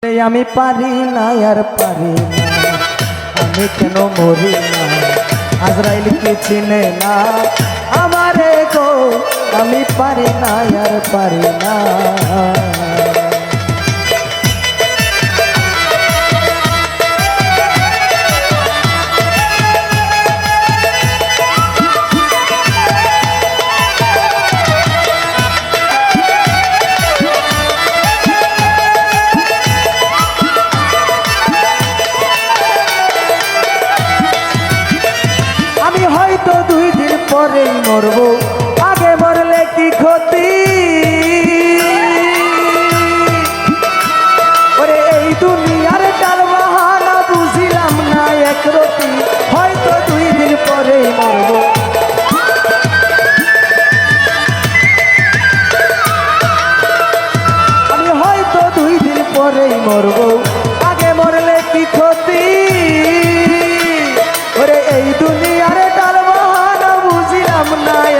আমি পারি না আর পারি না, আমি কেন মরি না। আজরাইল কি চিনে না আমারে গো, আমি পারি না আর পারি না। হয়তো 2 দিন পরেই মরবো, আগে মরলে কি ক্ষতি। ওরে এই দুনিয়ার টাল বাহানা বুঝিলাম না একরতি। হয়তো 2 দিন পরেই মরবো, আমি হয়তো 2 দিন পরেই মরবো, আগে মরলে কি ক্ষতি। ওরে এই দুনিয়ার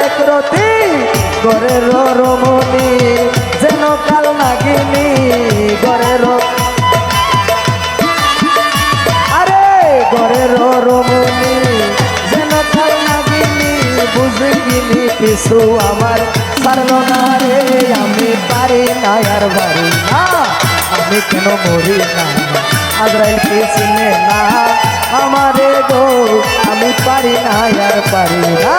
একরতি গরের রমণী যেন কাল নাগিনী, গরের আরে গরের রমণী যেন কাল নাগিনী। বুঝিনি কিছু আমার ছাড়ল না রে, আমি পারি না আর পারি না, আমি কেন মরি না। আজরাইল কি চিনে না আমারে গো, আমি পারি না আর পারি না।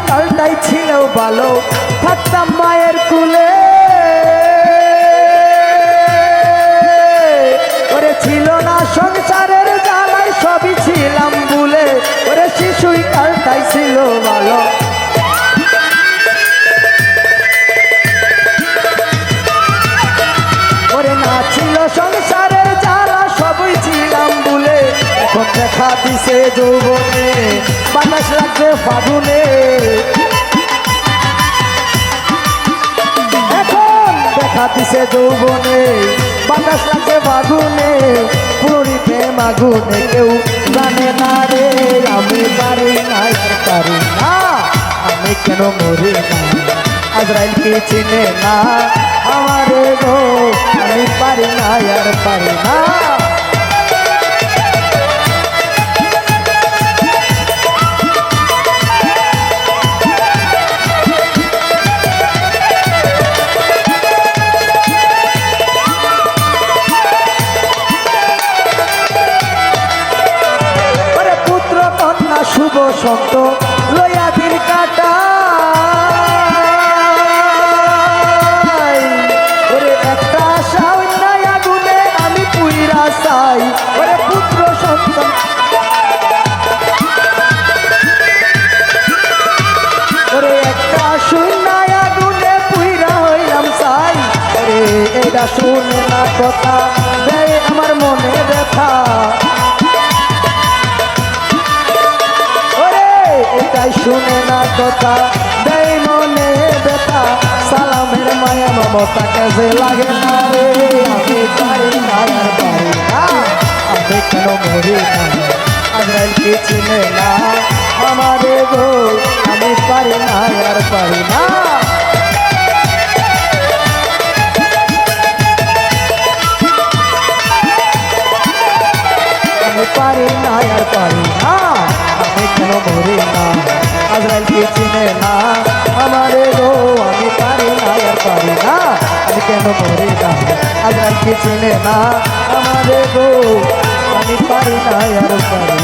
কালটাই ছিল ভালো, থাকতাম মায়ের কুলে। ওরে ছিল না সংসারের জ্বালাই, সবই ছিলাম ভুলে। ওরে শিশুই কালটাই ছিল ভালো, ওরে না ছিল সংসারের জ্বালা, সবই ছিলাম ভুলে। এখন দেখা দিছে যৌবনে, বাতাস লাগছে ফাগুনে। এখন দেখা দিছে যৌবনে, বাতাস লাগছে ফাগুনে। পুরীতে মাগুনে কেউ জানে না রে, আমি পারি না আর পারি না, আমি কেন মরি না। আজরাইল কি চিনে না আমারে গো, আমি পারি না আর পারি না। শুভ সন্ত লইয়া দিন কাটাই, ওরে একটা আশা অন্যায় আগুনে আমি পুইরা চাই। ওরে পুত্র সন্তান ওরে একটা শূন্যায় আগুনে পুইরা হইলাম চাই। ওরে এটা শুনে না কথা দেয় আমার মনে ব্যথা, এটাই শুনে না কথা দেয় মনে ব্যথা। সালামের মায়া মমতা কাজে লাগে না রে, আমি পারি না আর পারি না, আমি কেন মরি না। আজরাইল কি চিনে না আমারে গো, আমি পারি না আর পারি না। আমি পারি না আর পারি না, আমি কেন মরি না। আজরাইল কি চিনে না আমারে গো, আমি পারি না আর পারি না, আমি কেন মরি না। আজরাইল কি চিনে না আমারে গো, আমি পারি না আর পারি